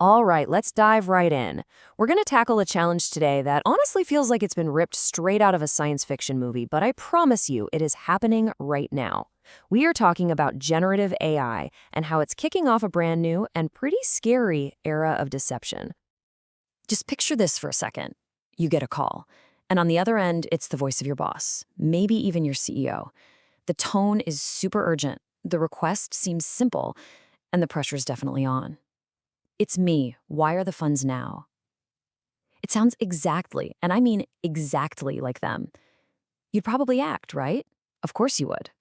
All right, let's dive right in. We're going to tackle a challenge today that honestly feels like it's been ripped straight out of a science fiction movie, but I promise you it is happening right now. We are talking about generative AI and how it's kicking off a brand new and pretty scary era of deception. Just picture this for a second. You get a call, and on the other end, it's the voice of your boss, maybe even your CEO. The tone is super urgent, the request seems simple, and the pressure is definitely on. It's me. Why are the funds now? It sounds exactly, and I mean exactly like them. You'd probably act, right? Of course you would.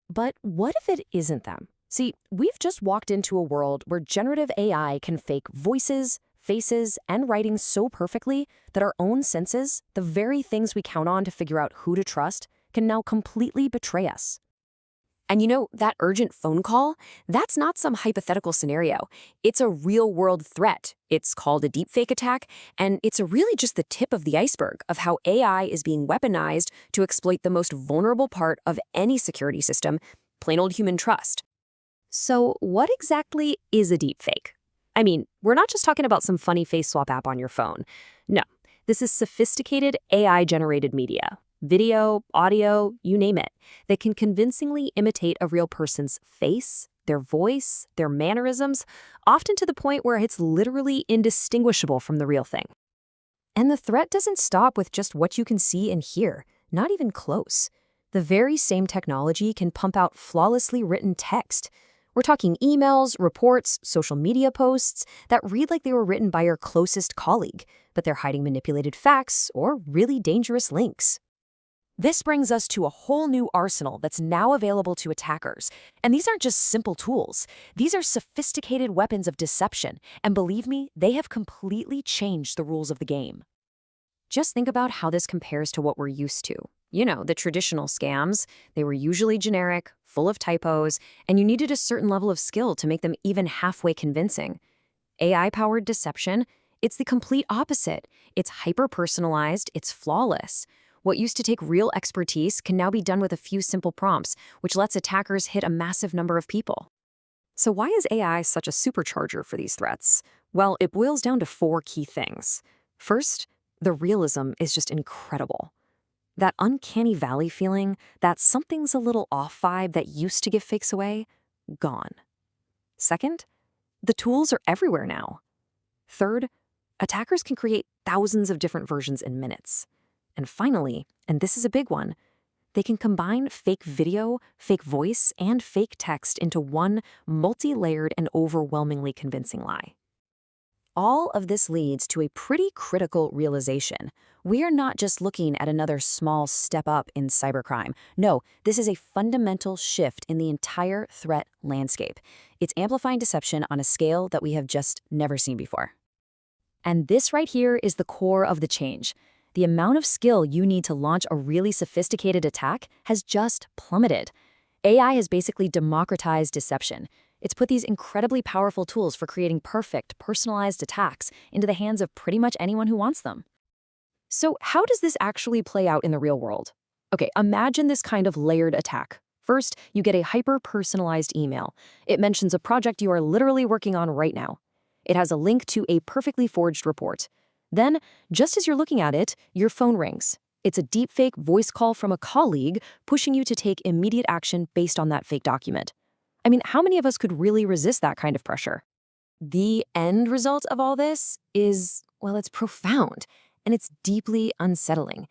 But what if it isn't them? See, we've just walked into a world where generative AI can fake voices, faces, and writing so perfectly that our own senses, the very things we count on to figure out who to trust, can now completely betray us. And you know, that urgent phone call, that's not some hypothetical scenario. It's a real-world threat. It's called a deepfake attack, and it's really just the tip of the iceberg of how AI is being weaponized to exploit the most vulnerable part of any security system, plain old human trust. So what exactly is a deepfake? I mean, we're not just talking about some funny face swap app on your phone. No, this is sophisticated AI-generated media. Video, audio, you name it, that can convincingly imitate a real person's face, their voice, their mannerisms, often to the point where it's literally indistinguishable from the real thing. And the threat doesn't stop with just what you can see and hear, not even close. The very same technology can pump out flawlessly written text. We're talking emails, reports, social media posts that read like they were written by your closest colleague, but they're hiding manipulated facts or really dangerous links. This brings us to a whole new arsenal that's now available to attackers. And these aren't just simple tools. These are sophisticated weapons of deception. And believe me, they have completely changed the rules of the game. Just think about how this compares to what we're used to. You know, the traditional scams. They were usually generic, full of typos, and you needed a certain level of skill to make them even halfway convincing. AI-powered deception, it's the complete opposite. It's hyper-personalized, it's flawless. What used to take real expertise can now be done with a few simple prompts, which lets attackers hit a massive number of people. So why is AI such a supercharger for these threats? Well, it boils down to 4 key things. First, the realism is just incredible. That uncanny valley feeling, that something's a little off vibe that used to give fakes away, gone. Second, the tools are everywhere now. Third, attackers can create thousands of different versions in minutes. And finally, and this is a big one, they can combine fake video, fake voice, and fake text into one multi-layered and overwhelmingly convincing lie. All of this leads to a pretty critical realization. We are not just looking at another small step up in cybercrime. No, this is a fundamental shift in the entire threat landscape. It's amplifying deception on a scale that we have just never seen before. And this right here is the core of the change. The amount of skill you need to launch a really sophisticated attack has just plummeted. AI has basically democratized deception. It's put these incredibly powerful tools for creating perfect, personalized attacks into the hands of pretty much anyone who wants them. So how does this actually play out in the real world? Okay, imagine this kind of layered attack. First, you get a hyper-personalized email. It mentions a project you are literally working on right now. It has a link to a perfectly forged report. Then, just as you're looking at it, your phone rings. It's a deepfake voice call from a colleague pushing you to take immediate action based on that fake document. I mean, how many of us could really resist that kind of pressure? The end result of all this is, well, it's profound, and it's deeply unsettling.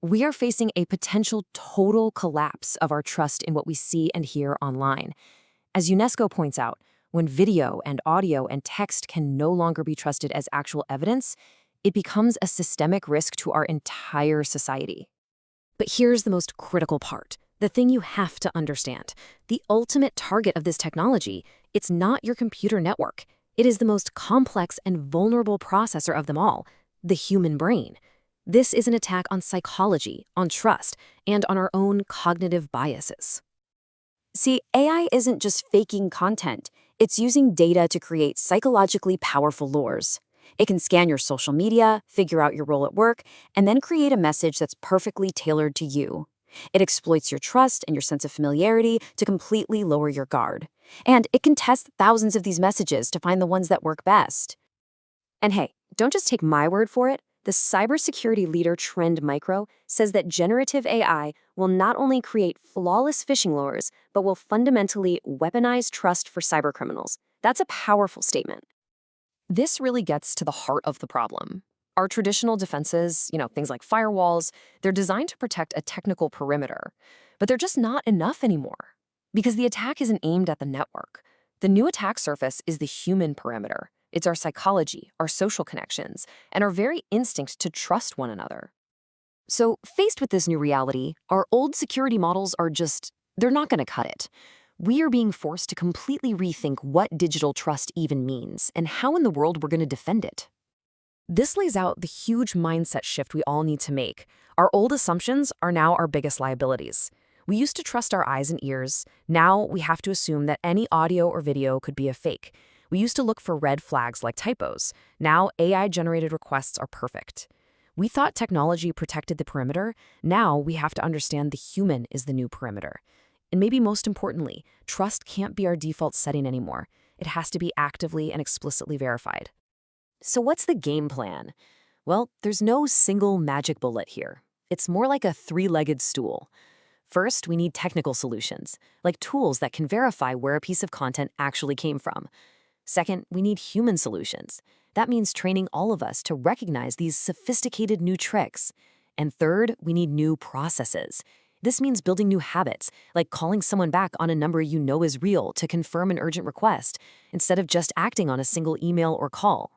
We are facing a potential total collapse of our trust in what we see and hear online. As UNESCO points out, when video and audio and text can no longer be trusted as actual evidence, it becomes a systemic risk to our entire society. But here's the most critical part, the thing you have to understand. The ultimate target of this technology, it's not your computer network. It is the most complex and vulnerable processor of them all, the human brain. This is an attack on psychology, on trust, and on our own cognitive biases. See, AI isn't just faking content. It's using data to create psychologically powerful lures. It can scan your social media, figure out your role at work, and then create a message that's perfectly tailored to you. It exploits your trust and your sense of familiarity to completely lower your guard. And it can test thousands of these messages to find the ones that work best. And hey, don't just take my word for it. The cybersecurity leader Trend Micro says that generative AI will not only create flawless phishing lures, but will fundamentally weaponize trust for cybercriminals. That's a powerful statement. This really gets to the heart of the problem. Our traditional defenses, things like firewalls, they're designed to protect a technical perimeter, but they're just not enough anymore because the attack isn't aimed at the network. The new attack surface is the human perimeter. It's our psychology, our social connections, and our very instinct to trust one another. So, faced with this new reality, our old security models they're not going to cut it. We are being forced to completely rethink what digital trust even means and how in the world we're going to defend it. This lays out the huge mindset shift we all need to make. Our old assumptions are now our biggest liabilities. We used to trust our eyes and ears. Now we have to assume that any audio or video could be a fake. We used to look for red flags like typos. Now AI-generated requests are perfect. We thought technology protected the perimeter. Now we have to understand the human is the new perimeter. And maybe most importantly, trust can't be our default setting anymore. It has to be actively and explicitly verified. So what's the game plan? Well, there's no single magic bullet here. It's more like a three-legged stool. First, we need technical solutions, like tools that can verify where a piece of content actually came from. Second, we need human solutions. That means training all of us to recognize these sophisticated new tricks. And third, we need new processes. This means building new habits, like calling someone back on a number you know is real to confirm an urgent request, instead of just acting on a single email or call.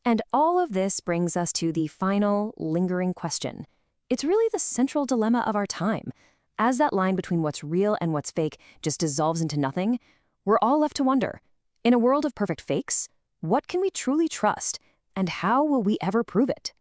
And all of this brings us to the final, lingering question. It's really the central dilemma of our time. As that line between what's real and what's fake just dissolves into nothing, we're all left to wonder, in a world of perfect fakes, what can we truly trust, and how will we ever prove it?